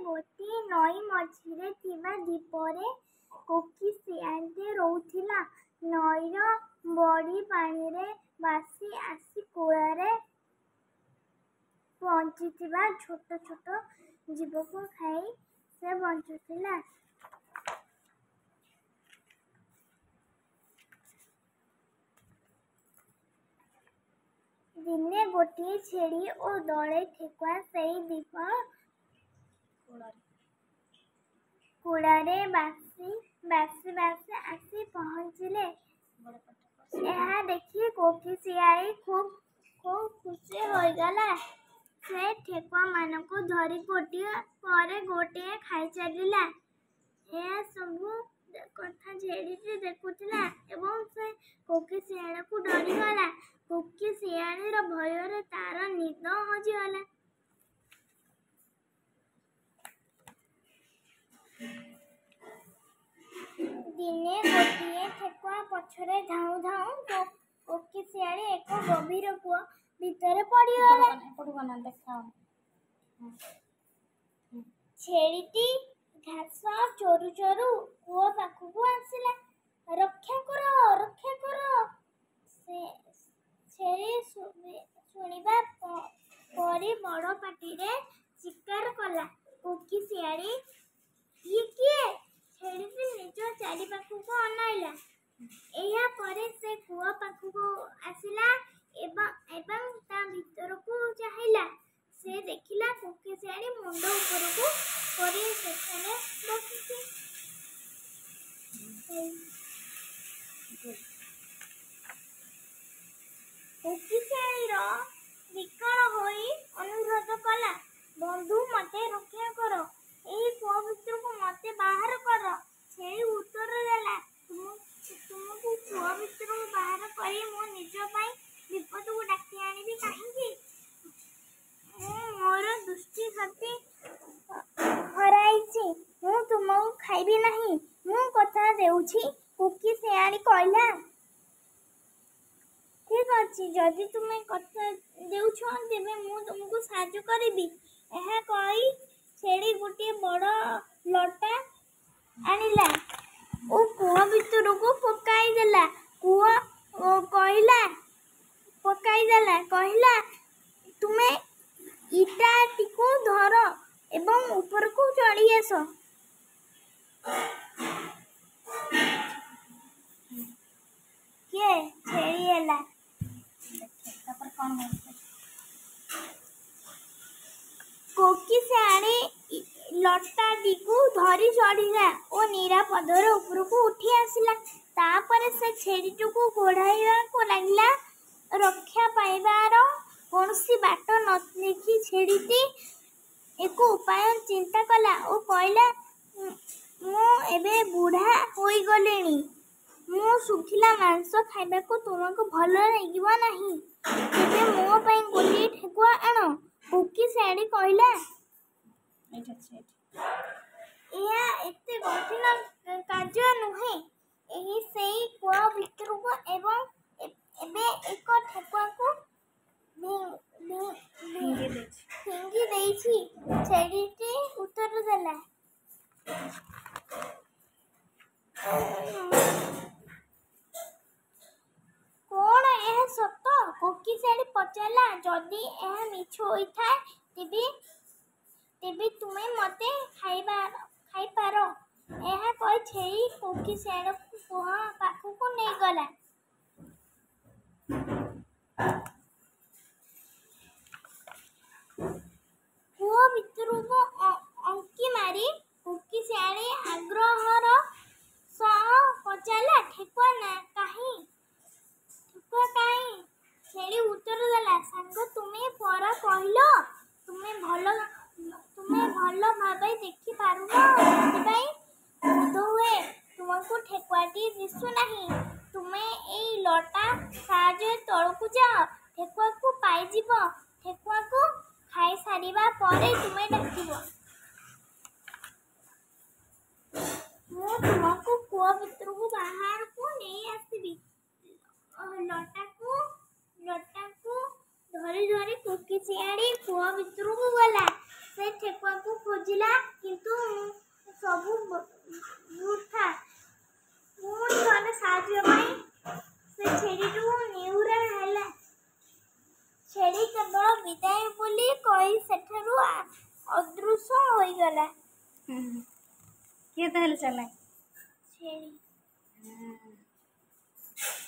ଗୋଟିଏ ନଈ ମଝିରେ ଥିବା ଦ୍ୱୀପରେ କୋକିଶିଆଳୀଟେ ରହୁଥିଲା। ନଈର ବଢ଼ି ପାଣିରେ ଭାସି ଆସି କୂଳରେ ପହଞ୍ଚିଥିବା ଛୋଟ ଛୋଟ ଜୀବକୁ ଖାଇ ସେ ବଞ୍ଚୁଥିଲା। ଦିନେ ଗୋଟିଏ ଛେଳି ଓ ଦଳେ ଠେକୁଆ ସେଇ ଦ୍ୱୀପ କୂଳରେ ଭାସି ଆସି ପହଞ୍ଚିଲେ। ଏହା ଦେଖି କୋକିଶିଆଳୀ ଖୁବ୍ ଖୁସି ହୋଇଗଲା। ସେ ଠେକୁଆମାନଙ୍କୁ ଧରି ଗୋଟିଏ ପରେ ଗୋଟିଏ ଖାଇଚାଲିଲା। ଏହା ସବୁ କଥା ଛେଳିଟି ଦେଖୁଥିଲା ଏବଂ ସେ କୋକିଶିଆଳୀକୁ ଡରିଗଲା। କୋକିଶିଆଳୀର ଭୟରେ ତାର ନିଦ ହଜିଗଲା। ଦିନେ ଗୋଟିଏ ଠେକୁଆ ପଛରେ ଧାଉଁ ଧାଉଁ କୋକିଶିଆଳୀ ଏକ ଗଭୀର କୂଅ ଭିତରେ ପଡ଼ିଗଲା। ଛେଳିଟି ଘାସ ଚରୁ ଚରୁ କୂଅ ପାଖକୁ ଆସିଲା। ରକ୍ଷା କର। ଛେଳି ଶୁଣିବା ପରି ବଡ଼ ପାଟିରେ ଚିତ୍କାର କଲା। କୋକିଶିଆଳୀ ଇଏ କିଏ? ଛେଳିଟି ନିଜ ଚାରିପାଖକୁ ଅନାଇଲା। ଏହା ପରେ ସେ କୂଅ ପାଖକୁ ଆସିଲା ଏବଂ ତା ଭିତରକୁ ଚାହିଁଲା। ସେ ଦେଖିଲା କୋକିଶିଆଳୀ ମୁଣ୍ଡ ଉପରକୁ କରି ସେଠାରେ ବସିଛି। କୋକିଶିଆଳୀର ବିକଳ ହୋଇ ଅନୁରୋଧ କଲା, ବନ୍ଧୁ ମୋତେ ରକ୍ଷା କର। ଏହି କୂଅ ଭିତରୁ ମୋତେ ବାହାର କର। ଛେଳି ଉତ୍ତର ଦେଲା, ତୁମକୁ କୂଅ ଭିତରୁ ବାହାର କରି ମୁଁ ନିଜ ପାଇଁ ବିପଦକୁ ଡାକି ଆଣିବି କାହିଁକି? ମୁଁ ମୋର ଦୃଷ୍ଟି ଶକ୍ତି ହରାଇଛି। ମୁଁ ତୁମକୁ ଖାଇବି ନାହିଁ। ମୁଁ କଥା ଦେଉଛି। କୋକିଶିଆଳୀ କହିଲା, ଠିକ୍ ଅଛି, ଯଦି ତୁମେ କଥା ଦେଉଛ ତେବେ ମୁଁ ତୁମକୁ ସାହାଯ୍ୟ କରିବି। ଏହା କହି ଛେଳି ଗୋଟିଏ ବଡ଼ ଲଟା ଆଣିଲା ଓ କୂଅ ଭିତରକୁ ପକାଇଦେଲା। କହିଲା, ତୁମେ ଇଟାଟିକୁ ଧର ଏବଂ ଉପରକୁ ଚଢ଼ି ଆସ। ଛେଳି ହେଲା। କୋକିଶିଆଳୀ ଲଟାଟିକୁ ଧରି ଚଢ଼ିଲା ଓ ନିରାପଦରେ ଉପରକୁ ଉଠି ଆସିଲା। ତାପରେ ସେ ଛେଳିଟିକୁ ଗୋଡ଼ାଇବାକୁ ଲାଗିଲା। ରକ୍ଷା ପାଇବାର କୌଣସି ବାଟ ନ ଦେଖି ଛେଳିଟି ଏକ ଉପାୟ ଚିନ୍ତା କଲା ଓ କହିଲା, ମୁଁ ଏବେ ବୁଢ଼ା ହୋଇଗଲିଣି। ମୁଁ ଶୁଖିଲା ମାଂସ ଖାଇବାକୁ ତୁମକୁ ଭଲ ଲାଗିବ ନାହିଁ। ତେବେ ମୋ ପାଇଁ ଗୋଟିଏ ଠେକୁଆ ଆଣ। କୋକିଶିଆଳୀ କହିଲା, ଏହା ଏତେ କଠିନ କାର୍ଯ୍ୟ ନୁହେଁ। ସେଇ କୂଅ ଭିତରକୁ ଏବେ ଏକ ଠେକୁଆକୁ ଫିଙ୍ଗି ଦେଇଛି। ଛେଳିଟି ଉତ୍ତର ଦେଲା। କ'ଣ ଏହା ସତ? କୋକିଶିଆଳୀ ପଚାରିଲା। ଯଦି ଏହା ମିଛ ହୋଇଥାଏ ତେବେ ତୁମେ ମୋତେ ଖାଇପାର। ଏହା କହି ଛେଳି କୋକିଶିଆଳୀକୁ କୂଅ ପାଖକୁ ନେଇଗଲା। କୂଅ ଭିତରକୁ ଉଙ୍କି ମାରି କୋକିଶିଆଳୀ ଆଗ୍ରହର ସହ ପଚାରିଲା, ଠେକୁଆ କାହିଁ? ଛେଳି ଉତ୍ତର ଦେଲା, ସାଙ୍ଗ, ତୁମେ ପରା କହିଲ ତୁମେ ଭଲ ଭାବେ ଦେଖି ପାରୁନ, ସେଥିପାଇଁ ବୋଧହୁଏ ତୁମକୁ ଠେକୁଆଟି ଦିଶୁନାହିଁ। ତୁମେ ଏଇ ଲଟା ସାହାଯ୍ୟରେ ତଳକୁ ଯାଅ। ଠେକୁଆକୁ ପାଇଯିବ। ଠେକୁଆକୁ ଖାଇସାରିବା ପରେ ତୁମେ ଡାକିବ। ମୁଁ ତୁମକୁ କୂଅ ଭିତରୁ ବାହାରକୁ ନେଇ ଆସିବି। ଲଟାକୁ ଧରି କୋକିଶିଆଳୀ କୂଅ ଭିତରକୁ ଗଲା। से ठेकुआ को खोजिला किंतु सबू वृथा पुणी थोड़े साहाଯ୍य से छेड़ीटू नेउरा हैला छेड़ी केवल विदाय बोली कही सेठरू अदृश्य होईगला। किए ताहले चला छेड़ी